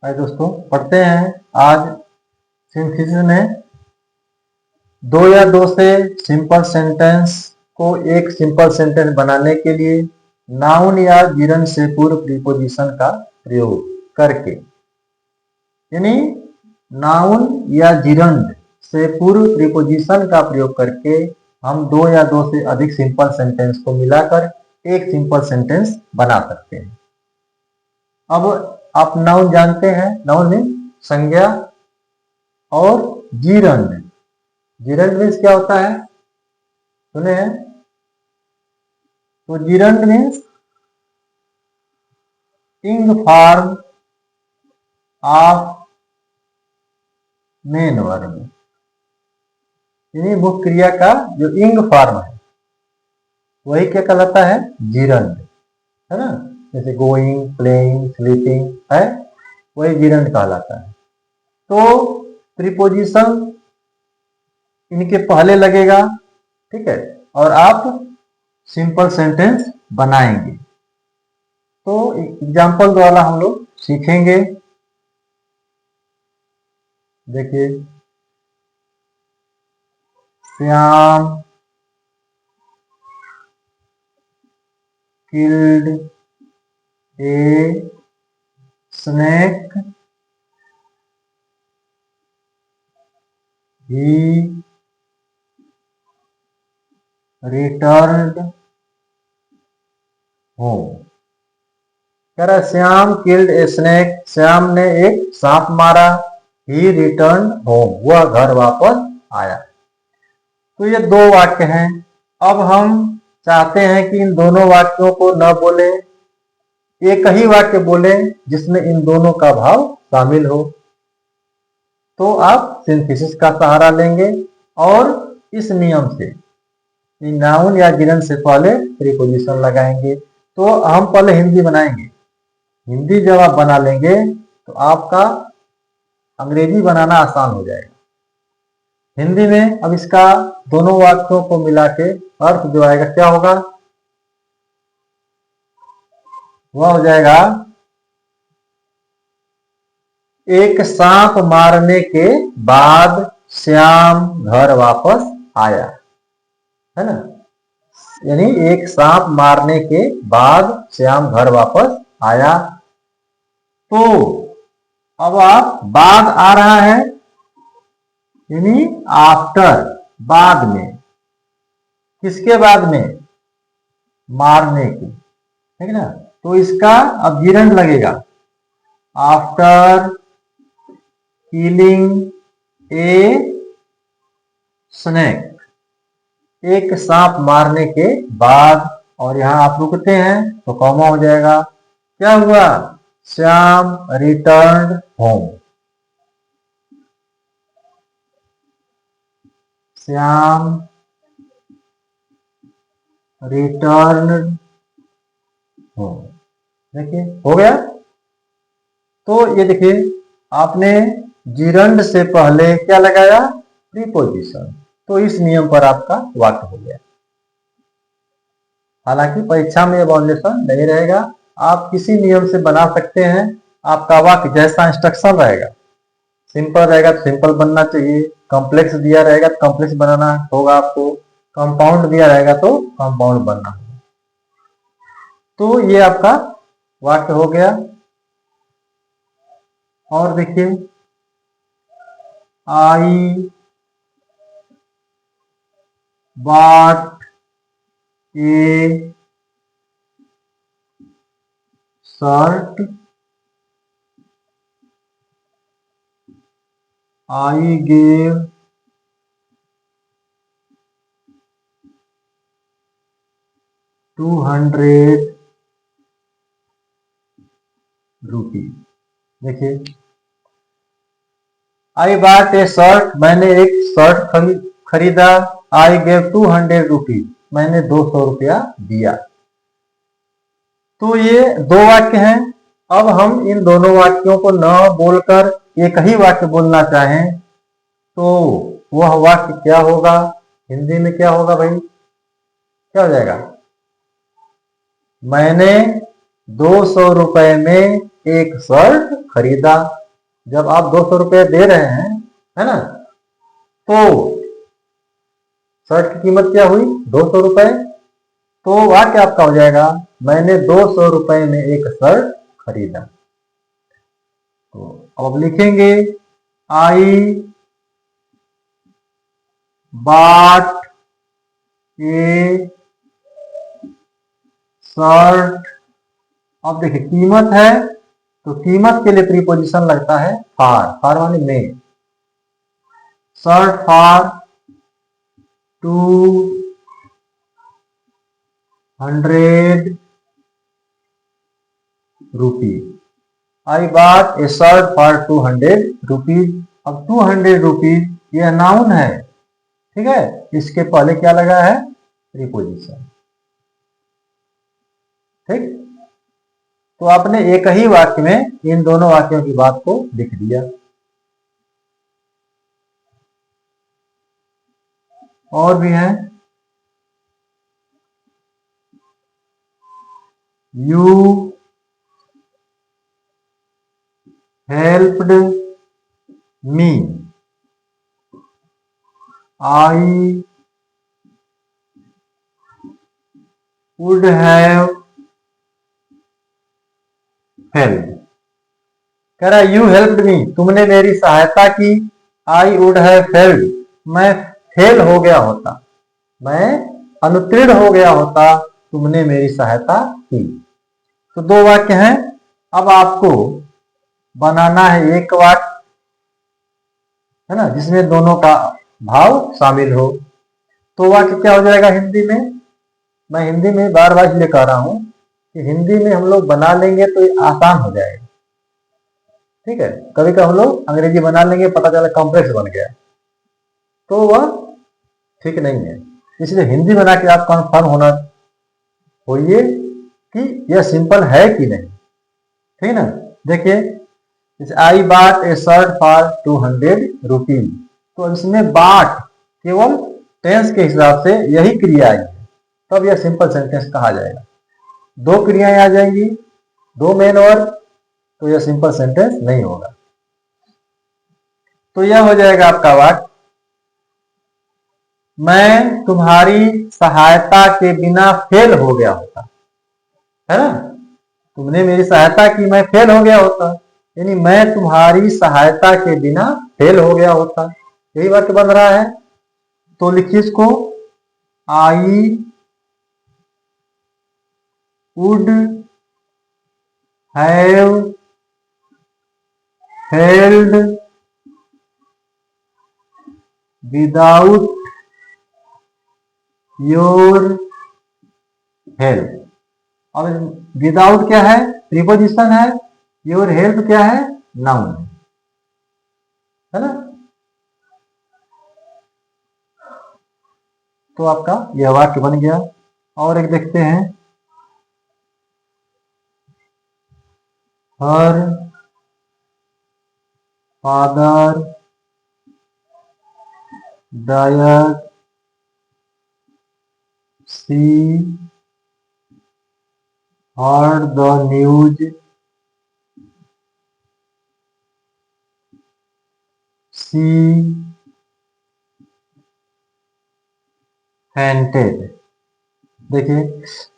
आइए दोस्तों पढ़ते हैं आज सिंथेसिस में दो या दो से सिंपल सेंटेंस को एक सिंपल सेंटेंस बनाने के लिए नाउन या जिरन से पूर्व प्रीपोजिशन का प्रयोग करके, यानी नाउन या जिरंड से पूर्व प्रीपोजिशन का प्रयोग करके हम दो या दो से अधिक सिंपल सेंटेंस को मिलाकर एक सिंपल सेंटेंस बना सकते हैं। अब आप नाउन जानते हैं, नाउन मीन्स संज्ञा, और जिरंड, जिरंड मीन्स क्या होता है सुने हैं? तो जिरंड मीन्स इंग फॉर्म ऑफ मेन वर्ब, यानी मुख्य क्रिया का जो इंग फॉर्म है वही क्या कहलाता है? जिरंड, है ना। जैसे गोइंग, प्लेइंग, स्लीपिंग है, वही जिरंड कहलाता है। तो प्रीपोजिशन इनके पहले लगेगा, ठीक है, और आप सिंपल सेंटेंस बनाएंगे। तो एग्जाम्पल द्वारा हम लोग सीखेंगे। देखिए, Shyam killed a snake, he returned home। कह रहा है Shyam killed a snake, Shyam ने एक सांप मारा, ही रिटर्न होम, वह घर वापस आया। तो ये दो वाक्य हैं। अब हम चाहते हैं कि इन दोनों वाक्यों को न बोले, एक ही वाक्य बोले जिसमें इन दोनों का भाव शामिल हो। तो आप सिंथेसिस का सहारा लेंगे और इस नियम से नाउन या जिरंड से पहले प्रीपोजिशन लगाएंगे। तो हम पहले हिंदी बनाएंगे। हिंदी जब आप बना लेंगे तो आपका अंग्रेजी बनाना आसान हो जाएगा। हिंदी में अब इसका दोनों वाक्यों को मिला के अर्थ जो आएगा क्या होगा? वह हो जाएगा, एक सांप मारने के बाद श्याम घर वापस आया, है ना। यानी एक सांप मारने के बाद श्याम घर वापस आया। तो अब आप बाद आ रहा है, यानी आफ्टर, बाद में, किसके बाद में? मारने के, ठीक है ना। तो इसका अब जिरंड लगेगा, आफ्टर किलिंग ए स्नेक, एक सांप मारने के बाद, और यहां आप रुकते हैं तो कॉमा हो जाएगा। क्या हुआ? Shyam return home, Shyam return home. देखिए हो गया। तो ये देखिए, आपने जिरंड से पहले क्या लगाया? प्रीपोजिशन। तो इस नियम पर आपका वाक्य हो गया। हालांकि परीक्षा में बाउंडेशन नहीं रहेगा, आप किसी नियम से बना सकते हैं। आपका वाक्य जैसा इंस्ट्रक्शन रहेगा, सिंपल रहेगा तो सिंपल बनना चाहिए, कॉम्प्लेक्स दिया रहेगा तो कॉम्प्लेक्स बनाना होगा आपको, कंपाउंड दिया रहेगा तो कंपाउंड बनना होगा। तो ये आपका वाक्य हो गया। और देखिए, आई bought a shirt, I gave ₹200। देखिए, आई बॉट ए शर्ट, मैंने एक शर्ट खरीदा, आई गेव ₹200, मैंने 200 रुपया दिया। तो ये दो वाक्य हैं। अब हम इन दोनों वाक्यों को न बोलकर एक ही वाक्य बोलना चाहें तो वह वाक्य क्या होगा? हिंदी में क्या होगा भाई? क्या हो जाएगा? मैंने 200 रुपए में एक शर्ट खरीदा। जब आप 200 रुपए दे रहे हैं, है ना, तो शर्ट की कीमत क्या हुई? 200 रुपए। तो वाक्य आपका हो जाएगा, मैंने 200 रुपए में एक शर्ट खरीदा। तो अब लिखेंगे, आई बॉट ए शर्ट। अब देखिए कीमत है, तो कीमत के लिए प्रीपोजिशन लगता है फार माने में। Shirt for 200 rupees. I bought A shirt for 200 rupees. अब 200 रुपीज यह नाउन है, ठीक है, इसके पहले क्या लगा है? प्रीपोजिशन। ठीक, तो आपने एक ही वाक्य में इन दोनों वाक्यों की बात को लिख दिया। और भी है, you helped me, I would have help. कह रहा है यू हेल्प्ड मी, तुमने मेरी सहायता की। आई वुड हैव हेल्प, मैं फेल हो गया होता, मैं अनुत्तीर्ण हो गया होता, तुमने मेरी सहायता की। तो दो वाक्य हैं। अब आपको बनाना है एक वाक्य, है ना, जिसमें दोनों का भाव शामिल हो। तो वाक्य क्या हो जाएगा हिंदी में? मैं हिंदी में बार बार इसलिए कह रहा हूं कि हिंदी में हम लोग बना लेंगे तो ये आसान हो जाएगा। ठीक है, कभी कभी हम लोग अंग्रेजी बना लेंगे, पता चला कॉम्प्लेक्स बन गया, तो वह ठीक नहीं है। इसलिए हिंदी बना के आप कन्फर्म होना होइए कि यह सिंपल है कि नहीं। ठीक है ना? देखिए, आई बाट ए शर्ट फॉर 200 रुपीज। तो इसमें बाट केवल टेंस के हिसाब से यही क्रिया आई है, तब यह सिंपल सेंटेंस कहा जाएगा। दो क्रियाएं आ जाएंगी, दो मेन वर्ब, तो यह सिंपल सेंटेंस नहीं होगा। तो यह हो जाएगा आपका वाक्य, मैं तुम्हारी सहायता के बिना फेल हो गया होता, है ना, तुमने मेरी सहायता की, मैं फेल हो गया होता, यानी मैं तुम्हारी सहायता के बिना फेल हो गया होता। यही वाक्य बन रहा है। तो लिखिए इसको, I would have failed without your help. अब विदाउट क्या है? प्रीपोजिशन है। योर हेल्प क्या है? नाउन है ना। तो आपका यह वाक्य बन गया। और एक देखते हैं, her father died, she heard the news, she fainted। देखिए,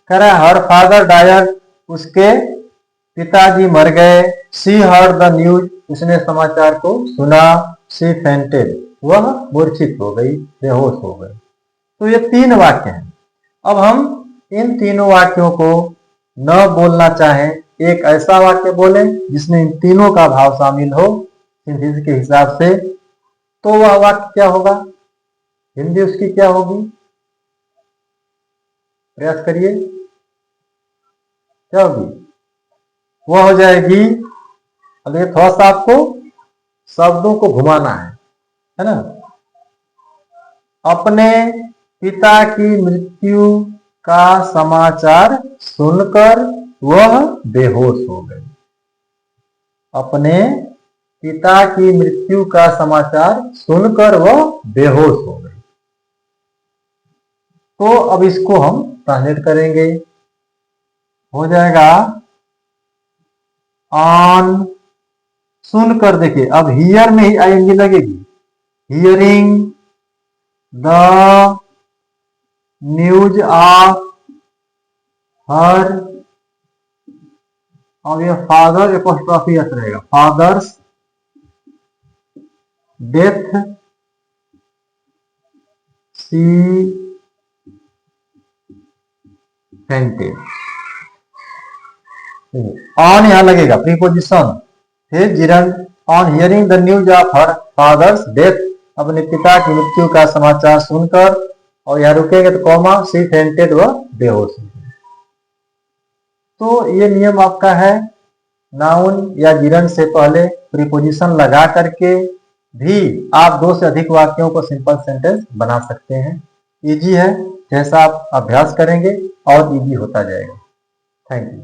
कह रहा है हर फादर डायर, उसके पिताजी मर गए। सी हर्ड द न्यूज, उसने समाचार को सुना। सी फेंटेड, वह मूर्छित हो गई, बेहोश हो गई। तो ये तीन वाक्य हैं। अब हम इन तीनों वाक्यों को न बोलना चाहें, एक ऐसा वाक्य बोलें जिसमें इन तीनों का भाव शामिल हो हिंदी के हिसाब से, तो वह वाक्य क्या होगा? हिंदी उसकी क्या होगी? प्रयास करिए, क्या होगी? वह हो जाएगी, अब ये थोड़ा सा आपको शब्दों को घुमाना है ना। अपने पिता की मृत्यु का समाचार सुनकर वह बेहोश हो गई। अपने पिता की मृत्यु का समाचार सुनकर वह बेहोश हो गई। तो अब इसको हम ट्रांसलेट करेंगे। हो जाएगा, ऑन, सुनकर, देखिए अब हियर में ही आईएनजी लगेगी, hearing the news of her, और ये फादर एपोस्ट्रॉफी एस रहेगा, father's death she fainted. On यहां लगेगा प्रीपोजिशन, फिर जिरन on hearing the news of her father's death, अपने पिता की मृत्यु का समाचार सुनकर, और यहां रुकेंगे तो कॉमा, सी फेंटेड, व बेहोश। तो ये नियम आपका है, नाउन या जिरन से पहले प्रीपोजिशन लगा करके भी आप 2 से अधिक वाक्यों को सिंपल सेंटेंस बना सकते हैं। इजी है, जैसा आप अभ्यास करेंगे और इजी होता जाएगा। Thank you.